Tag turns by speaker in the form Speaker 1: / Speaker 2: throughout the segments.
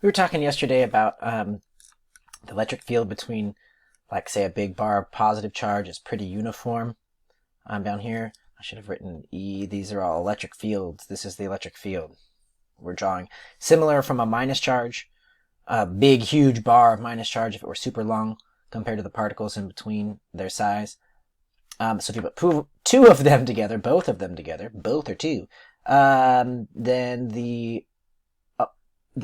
Speaker 1: We were talking yesterday about the electric field between, like, say, a big bar of positive charge is pretty uniform. Down here, I should have written E. These are all electric fields. This is the electric field we're drawing. Similar from a minus charge, a big, huge bar of minus charge if it were super long compared to the particles in between their size. So if you put two of them together, both of them together, both are two, then the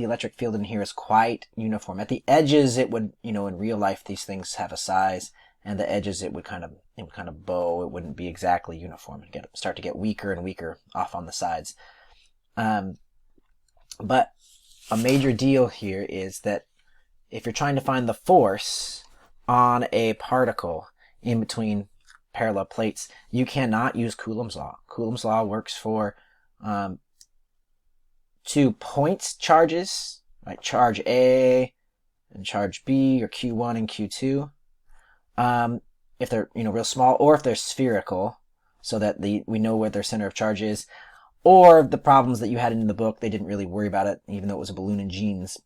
Speaker 1: electric field in here is quite uniform. At the edges, it would, in real life, these things have a size, and the edges it would kind of bow. It wouldn't be exactly uniform. It'd start to get weaker and weaker off on the sides. But a major deal here is that if you're trying to find the force on a particle in between parallel plates, you cannot use Coulomb's law. Coulomb's law works for 2 point charges, right? Charge A and charge B, or Q1 and Q2. If they're real small, or if they're spherical, so that we know where their center of charge is. Or the problems that you had in the book, they didn't really worry about it, even though it was a balloon and jeans.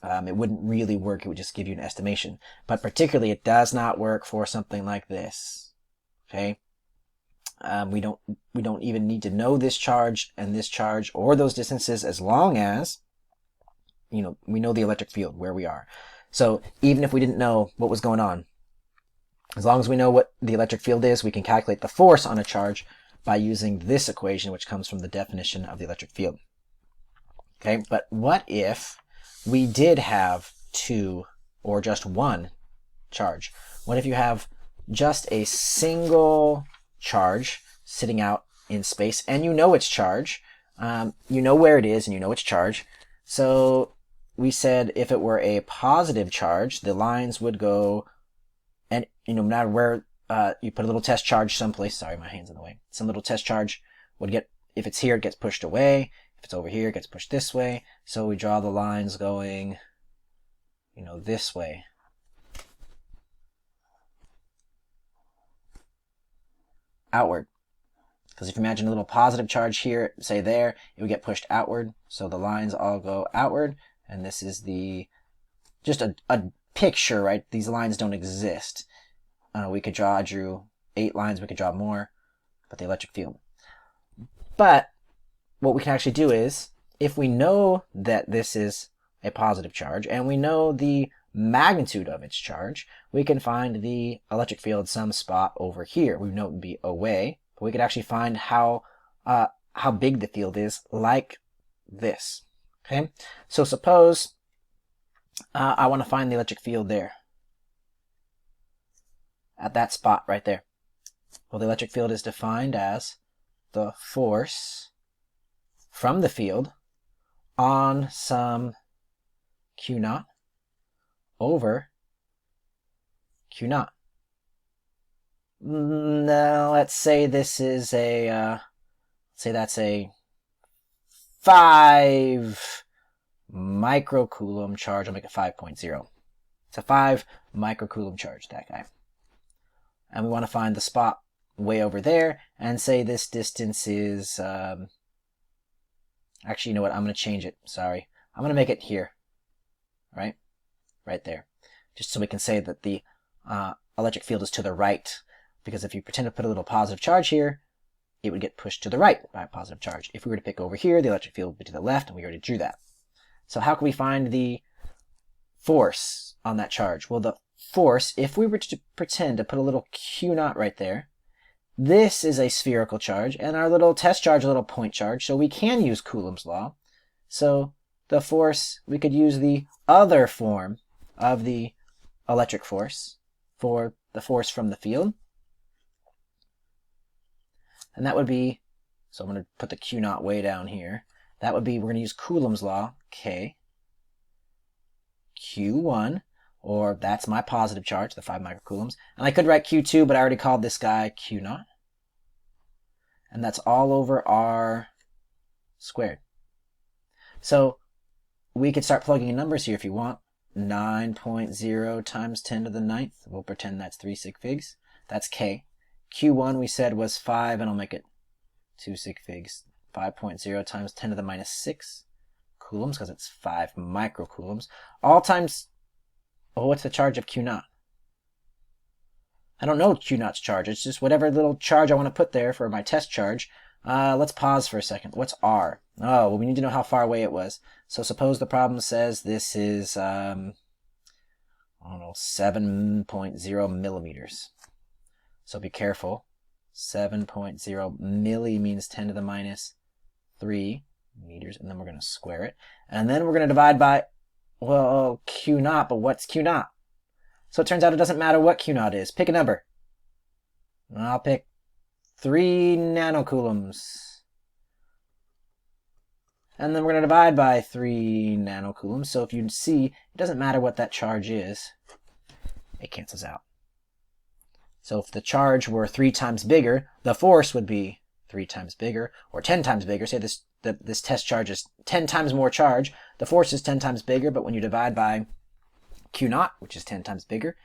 Speaker 1: It wouldn't really work. It would just give you an estimation. But particularly, it does not work for something like this. Okay. We don't even need to know this charge and this charge or those distances, as long as we know the electric field where we are. So even if we didn't know what was going on, as long as we know what the electric field is, we can calculate the force on a charge by using this equation, which comes from the definition of the electric field. Okay, but what if we did have 2 or just 1 charge? What if you have just a single charge sitting out in space, and you know its charge, you know where it is, and you know its charge? So we said if it were a positive charge, the lines would go, and no matter where you put a little test charge someplace, sorry, my hand's in the way, some little test charge would get, if it's here, it gets pushed away. If it's over here, it gets pushed this way. So we draw the lines going, this way. Outward. Because if you imagine a little positive charge here, say there, it would get pushed outward. So the lines all go outward. And this is just a picture, right? These lines don't exist. We could I drew 8 lines, we could draw more, but the electric field. But what we can actually do is, if we know that this is a positive charge, and we know the magnitude of its charge, we can find the electric field some spot over here. We know it would be away, but we could actually find how big the field is, like this. Okay, so suppose I want to find the electric field there, at that spot right there. Well, the electric field is defined as the force from the field on some Q naught over Q naught. Now, let's say this is that's a 5 microcoulomb charge. I'll make it 5.0. It's a 5 microcoulomb charge, that guy. And we want to find the spot way over there, and say this distance is, actually, you know what, I'm going to change it, sorry. I'm going to make it here, right? Right there. Just so we can say that the electric field is to the right, because if you pretend to put a little positive charge here, it would get pushed to the right by a positive charge. If we were to pick over here, the electric field would be to the left, and we already drew that. So how can we find the force on that charge? Well, the force, if we were to pretend to put a little Q naught right there, this is a spherical charge, and our little test charge, a little point charge, so we can use Coulomb's law. So the force, we could use the other form of the electric force for the force from the field. And that would be, so I'm going to put the Q naught way down here. That would be, we're going to use Coulomb's law, K, Q1, or that's my positive charge, the 5 microcoulombs. And I could write Q2, but I already called this guy Q naught. And that's all over R squared. So we could start plugging in numbers here if you want. 9.0 times 10 to the 9th. We'll pretend that's 3 sig figs. That's K. Q1 we said was 5, and I'll make it 2 sig figs. 5.0 times 10 to the minus 6 coulombs because it's 5 microcoulombs, all times, oh, what's the charge of Q naught? I don't know Q naught's charge. It's just whatever little charge I want to put there for my test charge. Let's pause for a second. What's R? Oh, well, we need to know how far away it was. So suppose the problem says this is, I don't know, 7.0 millimeters. So be careful. 7.0 milli means 10 to the minus 3 meters, and then we're going to square it. And then we're going to divide by, well, Q naught, but what's Q naught? So it turns out it doesn't matter what Q naught is. Pick a number. I'll pick 3 nanocoulombs. And then we're going to divide by 3 nanocoulombs. So if you see, it doesn't matter what that charge is. It cancels out. So if the charge were 3 times bigger, the force would be 3 times bigger, or 10 times bigger. Say this test charge is 10 times more charge. The force is 10 times bigger, but when you divide by Q naught, which is 10 times bigger,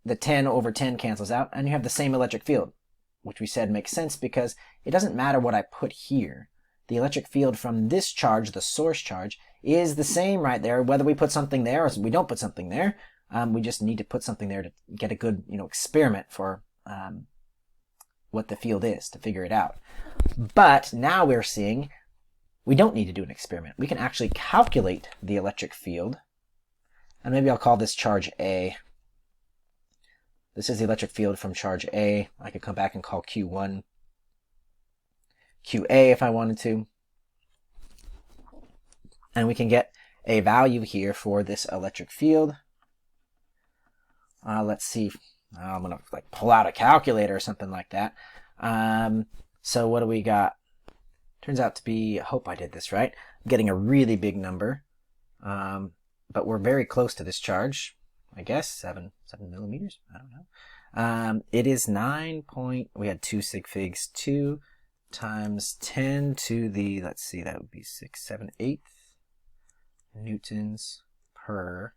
Speaker 1: the 10 over 10 cancels out, and you have the same electric field, which we said makes sense because it doesn't matter what I put here. The electric field from this charge, the source charge, is the same right there, whether we put something there or we don't put something there. We just need to put something there to get a good, experiment for what the field is, to figure it out. But now we're seeing we don't need to do an experiment. We can actually calculate the electric field. And maybe I'll call this charge A. This is the electric field from charge A. I could come back and call Q1 QA if I wanted to. And we can get a value here for this electric field. Let's see. I'm going to pull out a calculator or something like that. So what do we got? Turns out to be, I hope I did this right, I'm getting a really big number. But we're very close to this charge, I guess, 7 millimeters, I don't know. It is 9 point, we had 2 sig figs, 2 times 10 to the, let's see, that would be 6, 7, 8 newtons per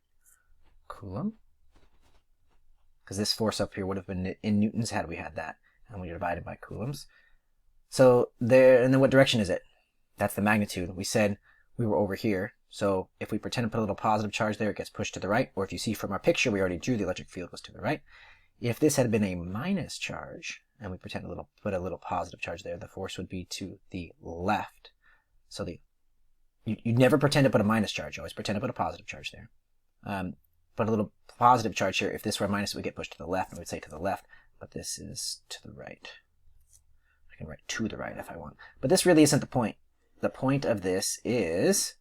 Speaker 1: coulomb. Because this force up here would have been in newtons had we had that, and we divided by coulombs. So there, and then what direction is it? That's the magnitude. We said we were over here. So if we pretend to put a little positive charge there, it gets pushed to the right. Or if you see from our picture, we already drew the electric field was to the right. If this had been a minus charge, and we pretend put a little positive charge there, the force would be to the left. So you'd never pretend to put a minus charge. You always pretend to put a positive charge there. Put a little positive charge here. If this were a minus, it would get pushed to the left, and we would say to the left. But this is to the right. I can write to the right if I want. But this really isn't the point. The point of this is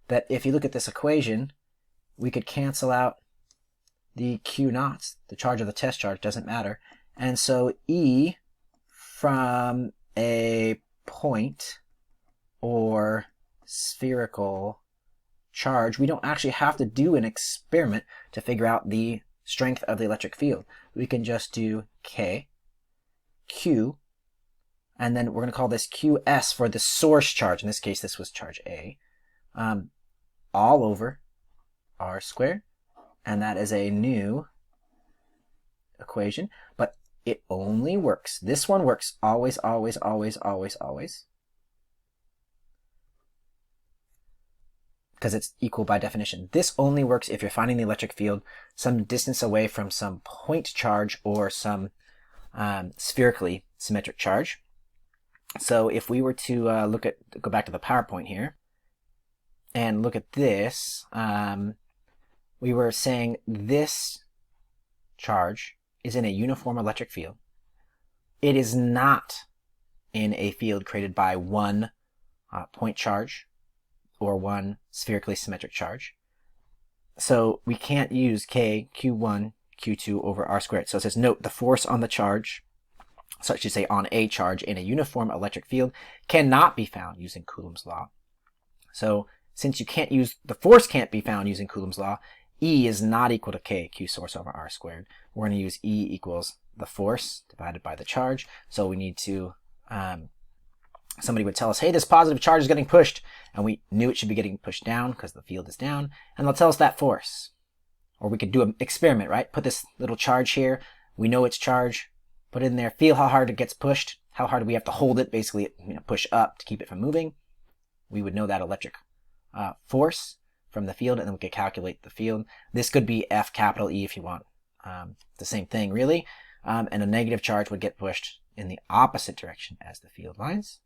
Speaker 1: that if you look at this equation, we could cancel out the Q naughts. The charge of the test charge doesn't matter. And so E from a point or spherical charge, we don't actually have to do an experiment to figure out the strength of the electric field. We can just do K, Q, and then we're going to call this QS for the source charge. In this case, this was charge A. All over R squared, and that is a new equation, but it only works. This one works always, always, always, always, always, because it's equal by definition. This only works if you're finding the electric field some distance away from some point charge or some spherically symmetric charge. So if we were to go back to the PowerPoint here, and look at this, we were saying this charge is in a uniform electric field. It is not in a field created by one point charge or one spherically symmetric charge. So we can't use K, Q1, Q2 over R squared. So it says, note the force on the charge, so I should say on a charge in a uniform electric field, cannot be found using Coulomb's law. So since you can't use, the force can't be found using Coulomb's law, E is not equal to K, Q source over R squared. We're going to use E equals the force divided by the charge. So we need to, somebody would tell us, hey, this positive charge is getting pushed. And we knew it should be getting pushed down because the field is down. And they'll tell us that force. Or we could do an experiment, right? Put this little charge here. We know it's charge. Put it in there. Feel how hard it gets pushed. How hard do we have to hold it? Basically, push up to keep it from moving. We would know that electric force from the field, and then we could calculate the field. This could be F capital E if you want. The same thing, really. And a negative charge would get pushed in the opposite direction as the field lines.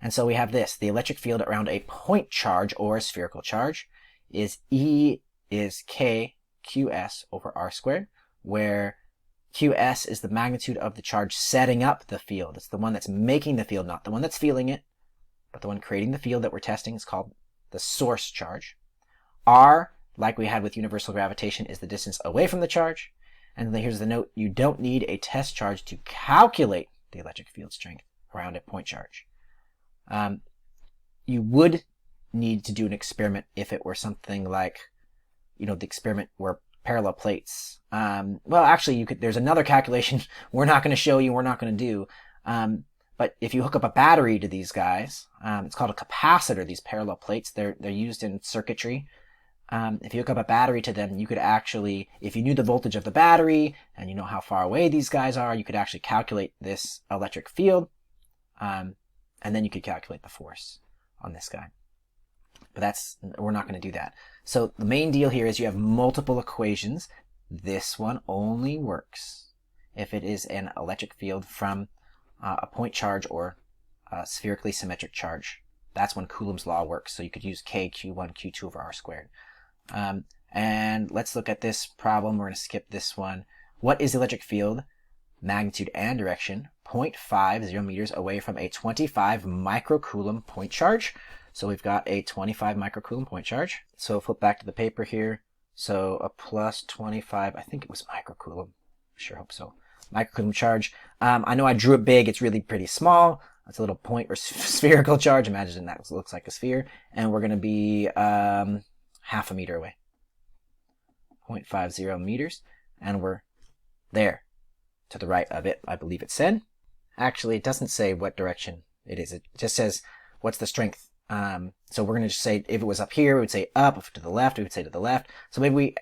Speaker 1: And so we have this. The electric field around a point charge or a spherical charge is E is K QS over R squared, where QS is the magnitude of the charge setting up the field. It's the one that's making the field, not the one that's feeling it, but the one creating the field that we're testing is called the source charge. R, like we had with universal gravitation, is the distance away from the charge. And then here's the note, you don't need a test charge to calculate the electric field strength around a point charge. You would need to do an experiment if it were something like, the experiment where parallel plates. Well, actually, there's another calculation we're not going to show you, we're not going to do. But if you hook up a battery to these guys, it's called a capacitor, these parallel plates. They're used in circuitry. If you hook up a battery to them, you could actually, if you knew the voltage of the battery and you know how far away these guys are, you could actually calculate this electric field. And then you could calculate the force on this guy. But we're not going to do that. So the main deal here is you have multiple equations. This one only works if it is an electric field from a point charge or a spherically symmetric charge. That's when Coulomb's law works. So you could use K, Q1, Q2 over R squared. And let's look at this problem. We're going to skip this one. What is the electric field? Magnitude and direction, 0.50 meters away from a 25 microcoulomb point charge. So we've got a 25 microcoulomb point charge. So flip back to the paper here. So a plus 25, I think it was microcoulomb. Sure hope so. Microcoulomb charge. I know I drew it big. It's really pretty small. It's a little point or spherical charge. Imagine that looks like a sphere. And we're going to be half a meter away. 0.50 meters. And we're there. To the right of it, I believe it said. Actually, it doesn't say what direction it is. It just says, what's the strength? So we're going to just say, if it was up here, we would say up. If to the left, we would say to the left. So maybe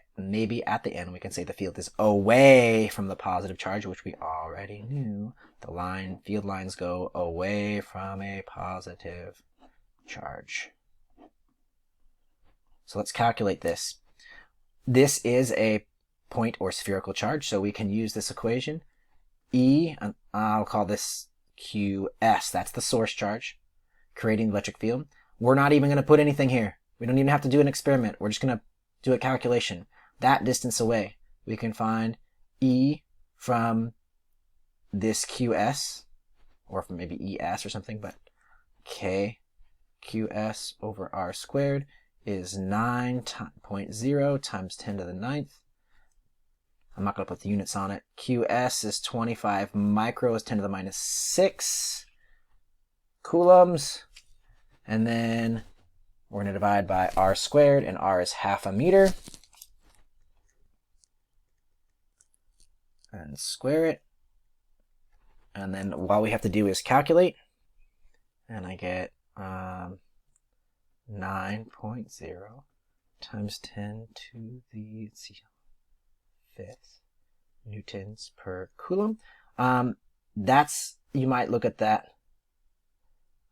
Speaker 1: at the end, we can say the field is away from the positive charge, which we already knew. The field lines go away from a positive charge. So let's calculate this. This is a point or spherical charge, so we can use this equation. E, and I'll call this QS, that's the source charge, creating the electric field. We're not even going to put anything here. We don't even have to do an experiment. We're just going to do a calculation. That distance away, we can find E from this QS, or from maybe ES or something, but K QS over R squared is 9.0 times 10 to the 9th. I'm not going to put the units on it. QS is 25 micro is 10 to the minus 6 coulombs. And then we're going to divide by R squared, and R is half a meter. And square it. And then all we have to do is calculate. And I get 9.0 times 10 to the, fifth newtons per coulomb. You might look at that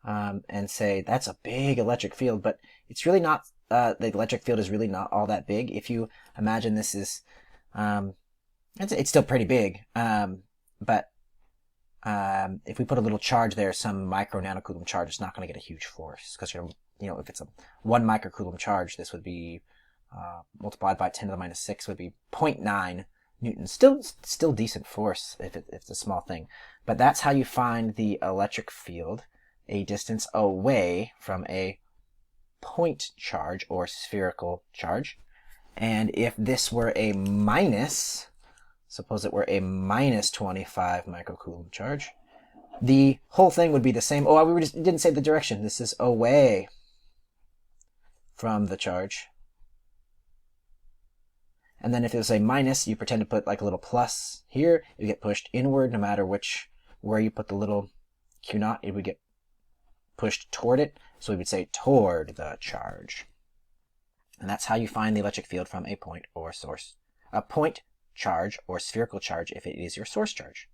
Speaker 1: and say that's a big electric field, but it's really not. The electric field is really not all that big. If you imagine this is, it's still pretty big, but if we put a little charge there, some micro nanocoulomb charge, it's not going to get a huge force, because if it's a 1 microcoulomb charge, this would be multiplied by 10 to the minus 6 would be 0.9 newtons. Still decent force if it's a small thing. But that's how you find the electric field a distance away from a point charge or spherical charge. And if this were a minus, suppose it were a minus 25 microcoulomb charge, the whole thing would be the same. Oh, we didn't say the direction. This is away from the charge. And then if it was a minus, you pretend to put like a little plus here. You get pushed inward no matter where you put the little Q naught. It would get pushed toward it. So we would say toward the charge. And that's how you find the electric field from a point or source. A point charge or spherical charge if it is your source charge.